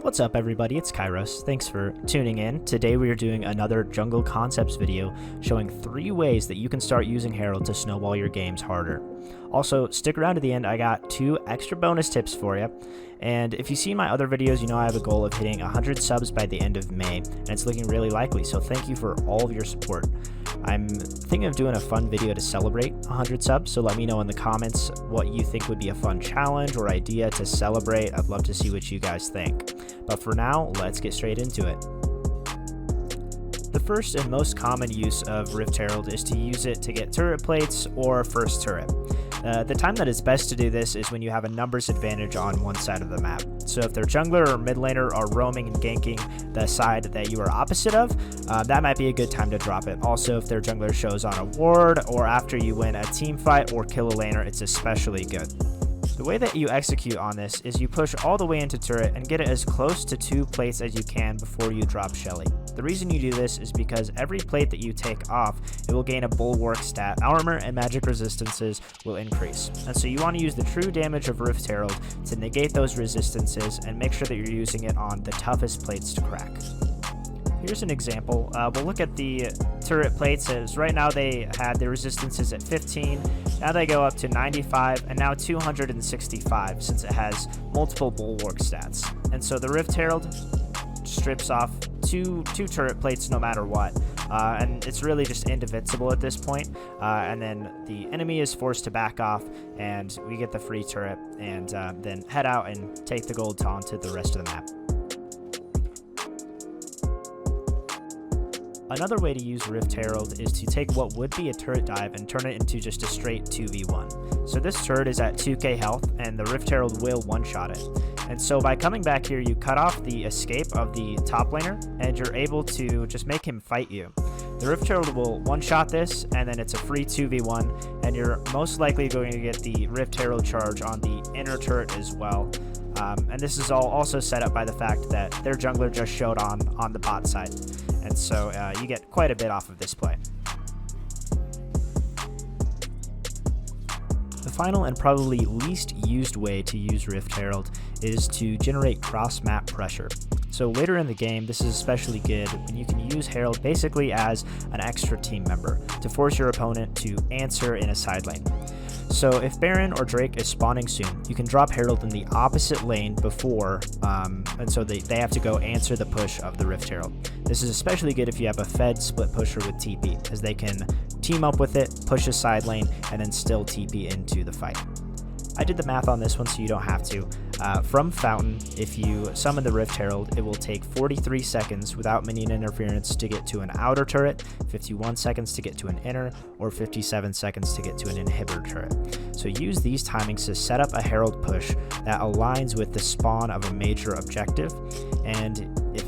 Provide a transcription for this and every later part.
What's up everybody, it's Kairos. Thanks for tuning in. Today we are doing another Jungle Concepts video showing 3 ways that you can start using Herald to snowball your games harder. Also, stick around to the end, I got 2 extra bonus tips for you. And if you've seen my other videos, you know I have a goal of hitting 100 subs by the end of May, and it's looking really likely, so thank you for all of your support. I'm thinking of doing a fun video to celebrate 100 subs, so let me know in the comments what you think would be a fun challenge or idea to celebrate. I'd love to see what you guys think. But for now, let's get straight into it. The first and most common use of Rift Herald is to use it to get turret plates or first turret. The time that is best to do this is when you have a numbers advantage on one side of the map. So if their jungler or mid laner are roaming and ganking the side that you are opposite of, that might be a good time to drop it. Also, if their jungler shows on a ward or after you win a team fight or kill a laner, it's especially good. The way that you execute on this is you push all the way into turret and get it as close to 2 plates as you can before you drop Shelly. The reason you do this is because every plate that you take off, it will gain a bulwark stat, armor and magic resistances will increase. And so you want to use the true damage of Rift Herald to negate those resistances and make sure that you're using it on the toughest plates to crack. Here's an example. We'll look at the turret plates as right now they had the resistances at 15, now they go up to 95, and now 265 since it has multiple bulwark stats. And so the Rift Herald strips off two turret plates no matter what, and it's really just invincible at this point. And then the enemy is forced to back off, and we get the free turret, and then head out and take the gold taunt to the rest of the map. Another way to use Rift Herald is to take what would be a turret dive and turn it into just a straight 2v1. So this turret is at 2k health, and the Rift Herald will one-shot it. And so by coming back here, you cut off the escape of the top laner, and you're able to just make him fight you. The Rift Herald will one-shot this, and then it's a free 2v1, and you're most likely going to get the Rift Herald charge on the inner turret as well. And this is all also set up by the fact that their jungler just showed on the bot side. And so you get quite a bit off of this play. The final and probably least used way to use Rift Herald is to generate cross-map pressure. So later in the game, this is especially good when you can use Herald basically as an extra team member to force your opponent to answer in a side lane. So if Baron or Drake is spawning soon, you can drop Herald in the opposite lane before, and so they have to go answer the push of the Rift Herald. This is especially good if you have a fed split pusher with TP, as they can team up with it, push a side lane, and then still TP into the fight. I did the math on this one so you don't have to. From Fountain, if you summon the Rift Herald, it will take 43 seconds without minion interference to get to an outer turret, 51 seconds to get to an inner, or 57 seconds to get to an inhibitor turret. So use these timings to set up a Herald push that aligns with the spawn of a major objective, and if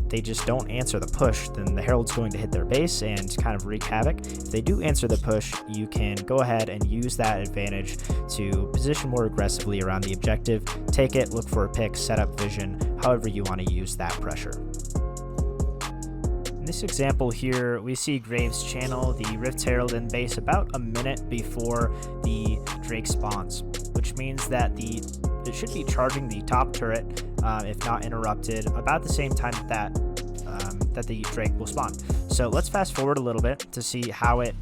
they just don't answer the push, then the Herald's going to hit their base and kind of wreak havoc. If they do answer the push, you can go ahead and use that advantage to position more aggressively around the objective, take it, look for a pick, set up vision, however you want to use that pressure. In this example here, we see Graves channel the Rift Herald in base about a minute before the Drake spawns, which means that it should be charging the top turret, if not interrupted, about the same time that the Drake will spawn. So let's fast forward a little bit to see how it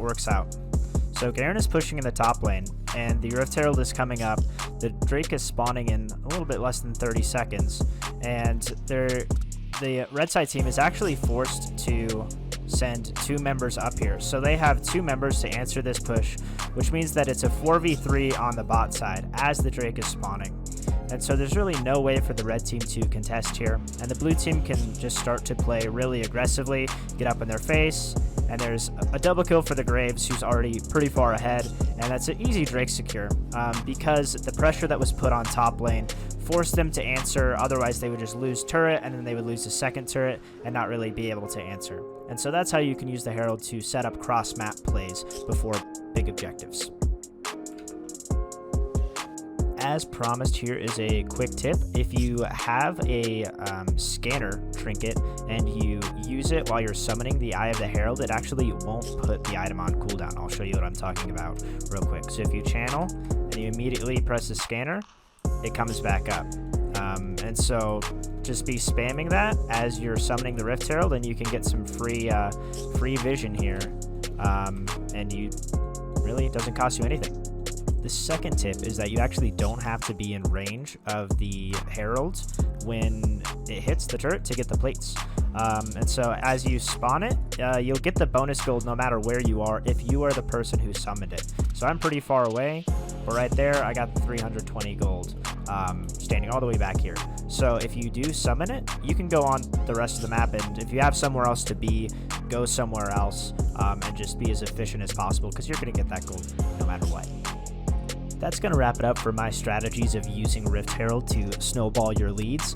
works out. So Garen is pushing in the top lane, and the Rift Herald is coming up. The Drake is spawning in a little bit less than 30 seconds, and the red side team is actually forced to send 2 members up here. So they have 2 members to answer this push, which means that it's a 4v3 on the bot side as the Drake is spawning. And so there's really no way for the red team to contest here, and the blue team can just start to play really aggressively, get up in their face, and there's a double kill for the Graves, who's already pretty far ahead, and that's an easy Drake secure, because the pressure that was put on top lane forced them to answer. Otherwise they would just lose turret, and then they would lose the second turret and not really be able to answer. And so that's how you can use the Herald to set up cross-map plays before big objectives. As promised, here is a quick tip. If you have a scanner trinket and you use it while you're summoning the Eye of the Herald, it actually won't put the item on cooldown. I'll show you what I'm talking about real quick. So if you channel and you immediately press the scanner, it comes back up. And so just be spamming that as you're summoning the Rift Herald, and you can get some free vision here. And you really, it doesn't cost you anything. The second tip is that you actually don't have to be in range of the Herald when it hits the turret to get the plates. And so as you spawn it, you'll get the bonus gold no matter where you are if you are the person who summoned it. So I'm pretty far away, but right there I got the 320 gold standing all the way back here. So if you do summon it, you can go on the rest of the map, and if you have somewhere else to be, go somewhere else and just be as efficient as possible, because you're going to get that gold no matter what. That's going to wrap it up for my strategies of using Rift Herald to snowball your leads.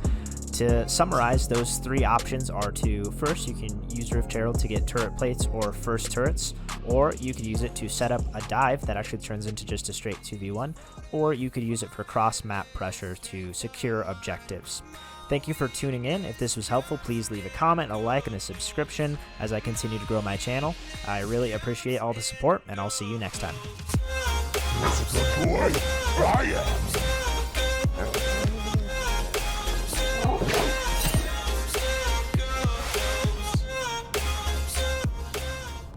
To summarize, those three options are first, you can use Rift Herald to get turret plates or first turrets, or you could use it to set up a dive that actually turns into just a straight 2v1, or you could use it for cross-map pressure to secure objectives. Thank you for tuning in. If this was helpful, please leave a comment, a like, and a subscription as I continue to grow my channel. I really appreciate all the support, and I'll see you next time. This is the boy I am.